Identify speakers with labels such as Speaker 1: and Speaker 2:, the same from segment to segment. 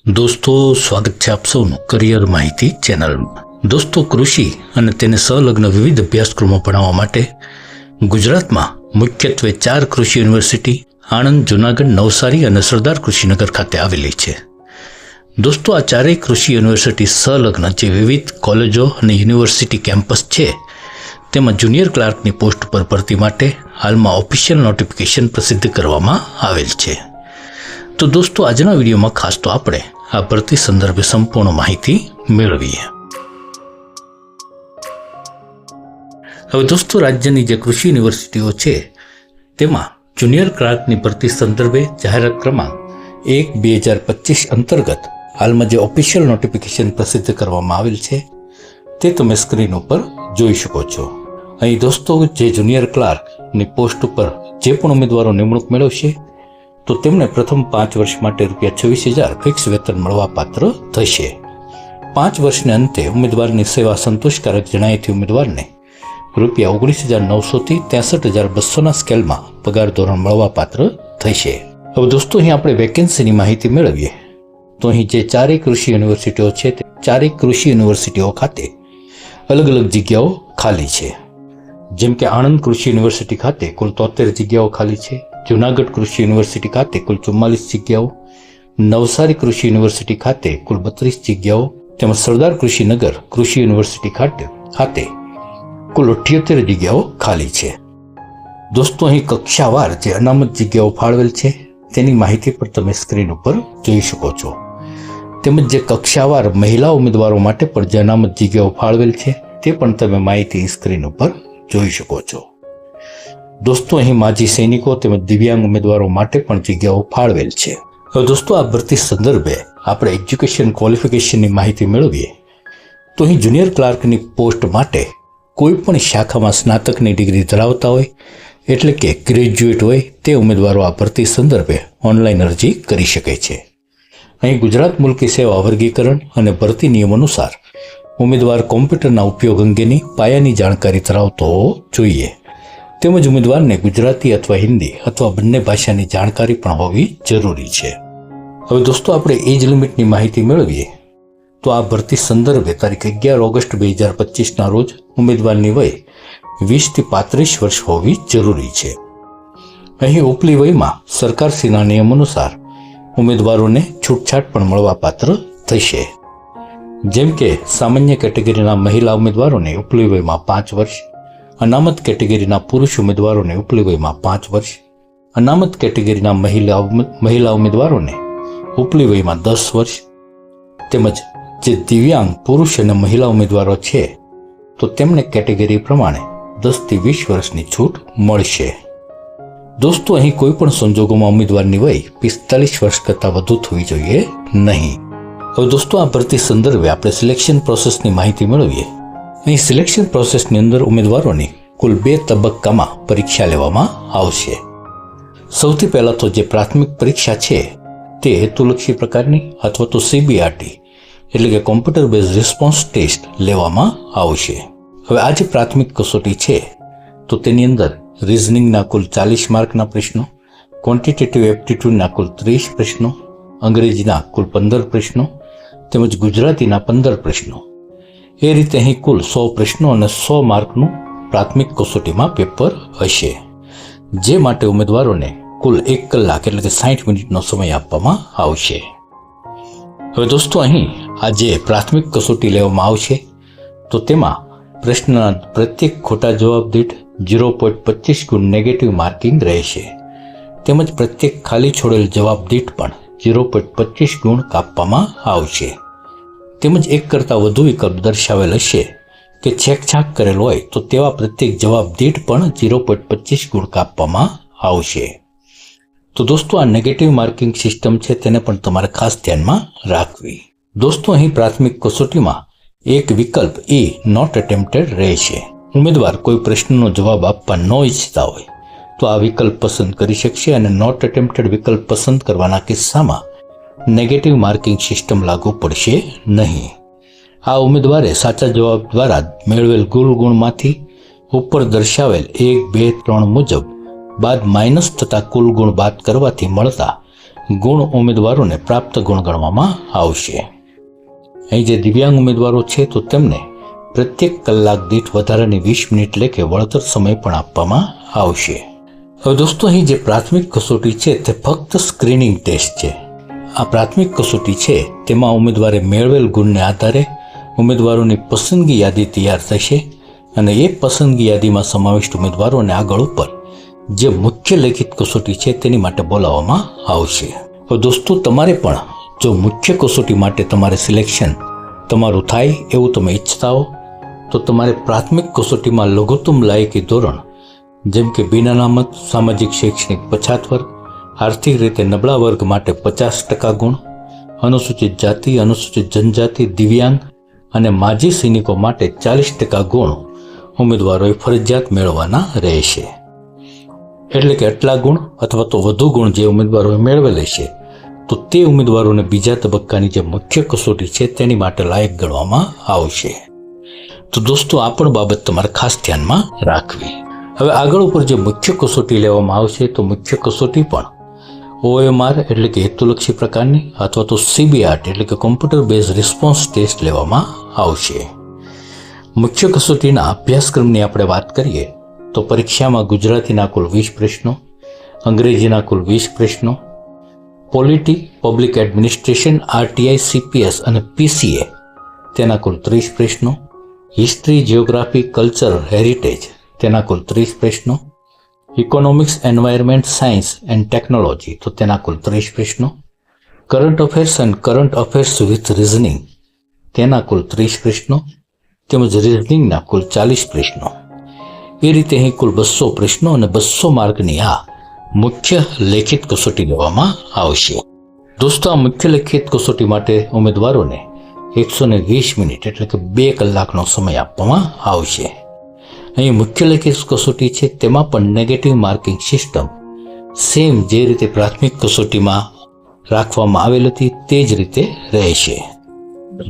Speaker 1: દોસ્તો, સ્વાગત છે આપ સૌનું કરિયર માહિતી ચેનલમાં. દોસ્તો, કૃષિ અને તેને સંલગ્ન વિવિધ અભ્યાસક્રમો ભણાવવા માટે ગુજરાતમાં મુખ્યત્વે 4 કૃષિ યુનિવર્સિટી આણંદ, જૂનાગઢ, નવસારી અને સરદાર કૃષિનગર ખાતે આવેલી છે. દોસ્તો, આ ચારેય કૃષિ યુનિવર્સિટી સંલગ્ન જે વિવિધ કોલેજો અને યુનિવર્સિટી કેમ્પસ છે તેમાં જુનિયર ક્લાર્કની પોસ્ટ પર ભરતી માટે હાલમાં ઓફિશિયલ નોટિફિકેશન પ્રસિદ્ધ કરવામાં આવેલ છે. તો દોસ્તો, આજના વિડીયોમાં ખાસ તો આપણે આ ભરતી સંદર્ભે સંપૂર્ણ માહિતી મેળવીએ. હવે દોસ્તો, રાજ્યની જે કૃષિ યુનિવર્સિટીઓ છે તેમાં જુનિયર ક્લાર્કની ભરતી સંદર્ભે જાહેરાત ક્રમાંક 1/2025 અંતર્ગત હાલમાં જે ઓફિશિયલ નોટિફિકેશન પ્રસિદ્ધ કરવામાં આવેલ છે તે તમે સ્ક્રીન ઉપર જોઈ શકો છો. અહીં દોસ્તો, જે જુનિયર ક્લાર્કની પોસ્ટ ઉપર જે પણ ઉમેદવારો નિમણૂક મેળવશે તો તેમને પ્રથમ 5 વર્ષ માટે ₹26,000 ફિક્સ વેતન મળવા પાત્ર થશે. 5 વર્ષને અંતે ઉમેદવારની સેવા સંતોષકારક જણાયથી ઉમેદવારને ₹19,900 થી ₹63,200 સ્કેલમાં પગાર ધોરણ મળવા પાત્ર થશે. હવે દોસ્તો, અહીં આપણે વેકેન્સીની માહિતી મેળવીએ તો અહીં જે ચારેય કૃષિ યુનિવર્સિટીઓ છે તે ચારેય કૃષિ યુનિવર્સિટીઓ ખાતે અલગ અલગ જગ્યાઓ ખાલી છે. જેમ કે આણંદ કૃષિ યુનિવર્સિટી ખાતે કુલ 73 જગ્યાઓ ખાલી છે, જૂનાગઢ કૃષિ યુનિવર્સિટી ખાતે કુલ 44 જગ્યાઓ, નવસારી કૃષિ યુનિવર્સિટી ખાતે કુલ 32 જગ્યાઓ તેમજ સરદાર કૃષિનગર કૃષિ યુનિવર્સિટી ખાતે કુલ 78 જગ્યાઓ ખાલી છે. દોસ્તો, અહીં કક્ષાવાર જે અનામત જગ્યાઓ ફાળવેલ છે તેની માહિતી પણ તમે સ્ક્રીન ઉપર જોઈ શકો છો. તેમજ જે કક્ષાવાર મહિલા ઉમેદવારો માટે પણ જે અનામત જગ્યાઓ ફાળવેલ છે તે પણ તમે માહિતી સ્ક્રીન ઉપર જોઈ શકો છો. દોસ્તો, અહીં માજી સૈનિકો તેમજ દિવ્યાંગ ઉમેદવારો માટે પણ જગ્યાઓ ફાળવેલ છે. હવે દોસ્તો, આ ભરતી સંદર્ભે આપણે એજ્યુકેશન ક્વોલિફિકેશનની માહિતી મેળવીએ તો અહીં જુનિયર ક્લાર્કની પોસ્ટ માટે કોઈ પણ શાખામાં સ્નાતકની ડિગ્રી ધરાવતા હોય એટલે કે ગ્રેજ્યુએટ હોય તે ઉમેદવારો આ ભરતી સંદર્ભે ઓનલાઈન અરજી કરી શકે છે. અહીં ગુજરાત મુલકી સેવા વર્ગીકરણ અને ભરતી નિયમ અનુસાર ઉમેદવાર કોમ્પ્યુટરના ઉપયોગ અંગેની પાયાની જાણકારી ધરાવતો હોવો જોઈએ. તેમજ ઉમેદવારને ગુજરાતી અથવા હિન્દી અથવા બંને ભાષાની જાણકારી પણ હોવી જરૂરી છે. હવે દોસ્તો, આપણે એજ લિમિટની માહિતી મેળવીએ તો આ ભરતી સંદર્ભે તારીખ 11 ઓગસ્ટ 2025ના રોજ ઉમેદવારની વય 20 થી 35 વર્ષ હોવી જરૂરી છે. અહીં ઉપલી વયમાં સરકારશ્રીના નિયમ અનુસાર ઉમેદવારોને છૂટછાટ પણ મળવા પાત્ર થશે. જેમ કે સામાન્ય કેટેગરીના મહિલા ઉમેદવારોને ઉપલી વયમાં 5 વર્ષ, અનામત કેટેગરીના પુરુષ ઉમેદવારોને ઉપલી વયમાં 5 વર્ષ, અનામત કેટેગરીના મહિલા ઉમેદવારોને ઉપલી વયમાં 10 વર્ષ તેમજ જે દિવ્યાંગ પુરુષ અને મહિલા ઉમેદવારો છે તો તેમને કેટેગરી પ્રમાણે 10 થી 20 વર્ષની છૂટ મળશે. દોસ્તો, અહીં કોઈ પણ સંજોગોમાં ઉમેદવારની વય 45 વર્ષ કરતાં વધુ થવી જોઈએ નહીં. હવે દોસ્તો, આ ભરતી સંદર્ભે આપણે સિલેક્શન પ્રોસેસની માહિતી મેળવીએ. અહીં સિલેક્શન પ્રોસેસની અંદર ઉમેદવારોની કુલ 2 તબક્કામાં પરીક્ષા લેવામાં આવશે. સૌથી પહેલા તો જે પ્રાથમિક પરીક્ષા છે તે હેતુલક્ષી પ્રકારની અથવા તો CBRT એટલે કે કોમ્પ્યુટર બેઝ રિસ્પોન્સ ટેસ્ટ લેવામાં આવશે. હવે આ જે પ્રાથમિક કસોટી છે તો તેની અંદર રીઝનિંગના કુલ 40 માર્કના પ્રશ્નો, ક્વોન્ટિટેટિવ એપ્ટિટ્યૂડના કુલ 30 પ્રશ્નો, અંગ્રેજીના કુલ 15 પ્રશ્નો તેમજ ગુજરાતીના 15 પ્રશ્નો, એ રીતે અહીં કુલ 100 પ્રશ્નો અને 100 માર્કનું પ્રાથમિક કસોટીમાં પેપર હશે. જે માટે ઉમેદવારોને કુલ 1 કલાક એટલે કે 60 મિનિટનો સમય આપવામાં આવશે. હવે દોસ્તો, અહીં આ જે પ્રાથમિક કસોટી લેવામાં આવશે તો તેમાં પ્રશ્નના પ્રત્યેક ખોટા જવાબ દીઠ 0.25 ગુણ નેગેટિવ માર્કિંગ રહેશે. તેમજ પ્રત્યેક ખાલી છોડેલ જવાબ દીઠ પણ 0.25 ગુણ કાપવામાં આવશે. તેમજ એક કરતાં વધુ વિકલ્પ દર્શાવેલ હશે કે છેકછાક કરેલ હોય તો તેવા પ્રત્યેક જવાબ દીઠ પણ 0.25 ગુણ કાપવામાં આવશે. તો દોસ્તો, આ નેગેટિવ માર્કિંગ સિસ્ટમ છે તેને પણ તમારે ખાસ ધ્યાનમાં રાખવી. દોસ્તો, અહીં પ્રાથમિક કસોટીમાં એક વિકલ્પ એ નોટ એટેમ્પ્ટેડ રહેશે. ઉમેદવાર કોઈ પ્રશ્નનો જવાબ આપવા ન ઈચ્છતા હોય તો આ વિકલ્પ પસંદ કરી શકશે અને નોટ એટેમ્પ્ટેડ વિકલ્પ પસંદ કરવાના કિસ્સામાં નેગેટિવ માર્કિંગ સિસ્ટમ લાગુ પડશે નહીં. આ ઉમેદવારે સાચા જવાબ દ્વારા મેળવેલ કુલ ગુણમાંથી ઉપર દર્શાવેલ 1, 2, 3 મુજબ બાદ માઇનસ થતા કુલ ગુણ બાદ કરવાથી મળતા ગુણ ઉમેદવારોને પ્રાપ્ત ગુણ ગણવામાં આવશે. અહીં જે દિવ્યાંગ ઉમેદવારો છે તો તેમને પ્રત્યેક કલાક દીઠ વધારાની 20 મિનિટ લેખે વળતર સમય પણ આપવામાં આવશે. હવે દોસ્તો, અહીં જે પ્રાથમિક કસોટી છે તે ફક્ત સ્ક્રીનિંગ ટેસ્ટ છે. આ પ્રાથમિક કસોટી છે તેમાં ઉમેદવારે મેળવેલ ગુણને આધારે ઉમેદવારોની પસંદગી યાદી તૈયાર થશે અને એ પસંદગી યાદીમાં સમાવિષ્ટ ઉમેદવારોને આગળ ઉપર જે મુખ્ય લેખિત કસોટી છે તેની માટે બોલાવવામાં આવશે. હવે દોસ્તો, તમારે પણ જો મુખ્ય કસોટી માટે તમારે સિલેક્શન તમારું થાય એવું તમે ઈચ્છતા હો તો તમારે પ્રાથમિક કસોટીમાં લઘુત્તમ લાયકી ધોરણ જેમ કે બિન અનામત, સામાજિક શૈક્ષણિક પછાત વર્ગ, આર્થિક રીતે નબળા વર્ગ માટે 50% ગુણ, અનુસૂચિત જાતિ, અનુસૂચિત જનજાતિ, દિવ્યાંગ અને માજી સૈનિકો માટે 40% ગુણ ઉમેદવારોએ ફરજિયાત મેળવવાના રહેશે. એટલે કે આટલા ગુણ અથવા તો વધુ ગુણ જે ઉમેદવારોએ મેળવેલ છે તો તે ઉમેદવારોને બીજા તબક્કાની જે મુખ્ય કસોટી છે તેની માટે લાયક ગણવામાં આવશે. તો દોસ્તો, આ પણ બાબત તમારે ખાસ ધ્યાનમાં રાખવી. હવે આગળ ઉપર જે મુખ્ય કસોટી લેવામાં આવશે તો મુખ્ય કસોટી પણ OMR એટલે કે હેતુલક્ષી પ્રકારની અથવા તો CBRT એટલે કે કોમ્પ્યુટર બેઝ રિસ્પોન્સ ટેસ્ટ લેવામાં આવશે. મુખ્ય કસોટીના અભ્યાસક્રમની આપણે વાત કરીએ તો પરીક્ષામાં ગુજરાતીના કુલ 20 પ્રશ્નો, અંગ્રેજીના કુલ 20 પ્રશ્નો, polity, public administration, RTI, CPS અને PCA તેના કુલ 30 પ્રશ્નો, હિસ્ટ્રી, જિયોગ્રાફી, કલ્ચર, હેરિટેજ તેના કુલ 30 પ્રશ્નો, economics, environment, science and technology તો તેના કુલ 30 પ્રશ્નો, current affairs end current affairs with reasoning તેના કુલ 30 પ્રશ્નો તેમજ રિઝનિંગના કુલ 40 પ્રશ્નો. એ રીતે અહીં કુલ 200 પ્રશ્નો અને 200 માર્કની આ મુખ્ય લેખિત કસોટી લેવામાં આવશે. દોસ્તો, આ મુખ્ય લેખિત કસોટી માટે ઉમેદવારોને 120 મિનિટ એટલે કે 2 કલાકનો સમય આપવામાં આવશે. અહીં મુખ્ય લેખિત કસોટી છે તેમાં પણ નેગેટિવ માર્કિંગ સિસ્ટમ સેમ જે રીતે પ્રાથમિક કસોટીમાં રાખવામાં આવેલ હતી તે જ રીતે રહેશે.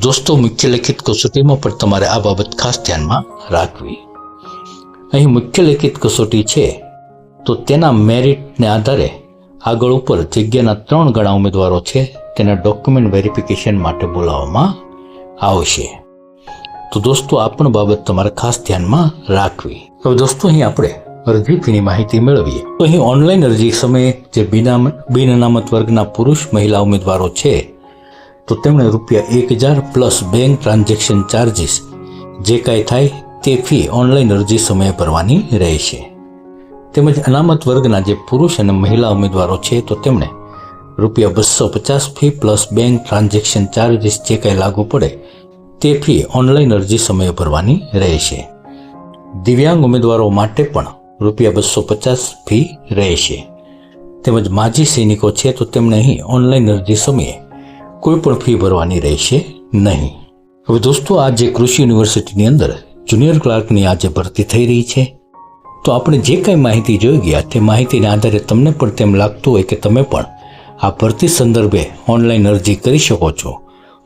Speaker 1: દોસ્તો, મુખ્ય લેખિત કસોટીમાં પણ તમારે આ બાબત ખાસ ધ્યાનમાં રાખવી. અહીં મુખ્ય લેખિત કસોટી છે તો તેના મેરિટને આધારે આગળ ઉપર જગ્યાના 3 ગણા ઉમેદવારો છે તેના ડોક્યુમેન્ટ વેરિફિકેશન માટે બોલાવવામાં આવશે. તો દોસ્તો, આ પણ બાબત તમારે ખાસ ધ્યાનમાં રાખવી. હવે દોસ્તો, અહીં આપણે અરજી ફીની માહિતી મેળવીએ તો અહીં ઓનલાઈન અરજી સમયે જે બિન અનામત વર્ગના પુરુષ મહિલા ઉમેદવારો છે તો તેમણે ₹1000 પ્લસ બેંક ટ્રાન્ઝેક્શન ચાર્જીસ જે કાંઈ થાય તે ફી ઓનલાઈન અરજી સમયે ભરવાની રહેશે. તેમજ અનામત વર્ગના જે પુરુષ અને મહિલા ઉમેદવારો છે તો તેમણે ₹250 fee plus bank transaction charges જે કાંઈ લાગુ પડે તે ફી ઓનલાઈન અરજી સમયે ભરવાની રહેશે. દિવ્યાંગ ઉમેદવારો માટે પણ ₹250 ફી રહેશે. તેમજ માજી સૈનિકો છે તો તેમને અહીં ઓનલાઈન અરજી સમયે કોઈ પણ ફી ભરવાની રહેશે નહીં. હવે દોસ્તો, આ જે કૃષિ યુનિવર્સિટીની અંદર જુનિયર ક્લાર્કની આજે ભરતી થઈ રહી છે તો આપણે જે કાંઈ માહિતી જોઈ ગયા તે માહિતીના આધારે તમને પણ તેમ લાગતું હોય કે તમે પણ આ ભરતી સંદર્ભે ઓનલાઈન અરજી કરી શકો છો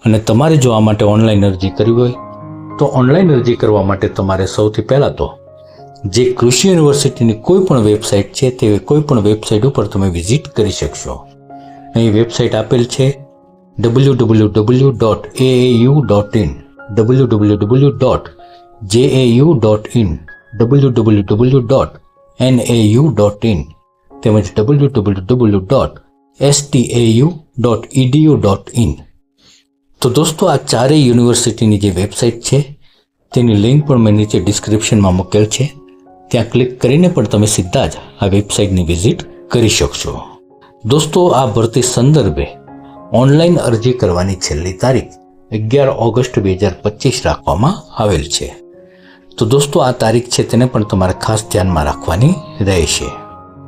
Speaker 1: અને તમારે જો આ માટે ઓનલાઈન અરજી કરવી હોય તો ઓનલાઈન અરજી કરવા માટે તમારે સૌથી પહેલાં તો જે કૃષિ યુનિવર્સિટીની કોઈ પણ વેબસાઇટ છે તે કોઈ પણ વેબસાઇટ ઉપર તમે વિઝિટ કરી શકશો. અહીં વેબસાઇટ આપેલ છે www.aau.in, www.jau.in, www.nau.in તેમજ www.stau.edu.in. તો દોસ્તો, આ ચારેય યુનિવર્સિટીની જે વેબસાઇટ છે તેની લિંક પણ મેં નીચે ડિસ્ક્રિપ્શનમાં મૂકેલ છે. ત્યાં ક્લિક કરીને પણ તમે સીધા જ આ વેબસાઇટની વિઝિટ કરી શકશો. દોસ્તો, આ ભરતી સંદર્ભે ઓનલાઈન અરજી કરવાની છેલ્લી તારીખ 11 ઓગસ્ટ 2025 રાખવામાં આવેલ છે. તો દોસ્તો, આ તારીખ છે તેને પણ તમારે ખાસ ધ્યાનમાં રાખવાની રહેશે.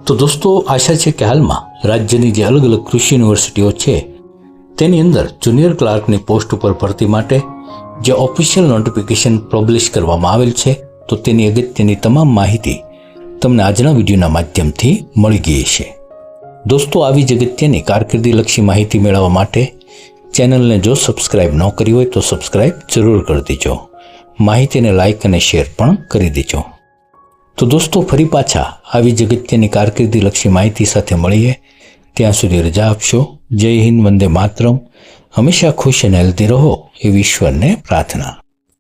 Speaker 1: તો દોસ્તો, આશા છે કે હાલમાં રાજ્યની જે અલગ અલગ કૃષિ યુનિવર્સિટીઓ છે તેની અંદર જુનિયર ક્લાર્કની પોસ્ટ ઉપર ભરતી માટે જે ઓફિશિયલ નોટિફિકેશન પબ્લિશ કરવામાં આવેલ છે તો તેની અગત્યની તમામ માહિતી તમને આજના વિડીયોના માધ્યમથી મળી ગઈ છે. દોસ્તો, આવી જ અગત્યની કારકિર્દીલક્ષી માહિતી મેળવવા માટે ચેનલને જો સબસ્ક્રાઇબ ન કરી હોય તો સબસ્ક્રાઇબ જરૂર કરી દેજો. માહિતીને લાઇક અને શેર પણ કરી દેજો. તો દોસ્તો, ફરી પાછા આવી જ અગત્યની કારકિર્દીલક્ષી માહિતી સાથે મળીએ. ત્યાં સુધી રજા આપશો. જય હિન્દ, વંદે માતરમ. હંમેશા ખુશ અને હેલ્ધી રહો એવી ઈશ્વરને પ્રાર્થના.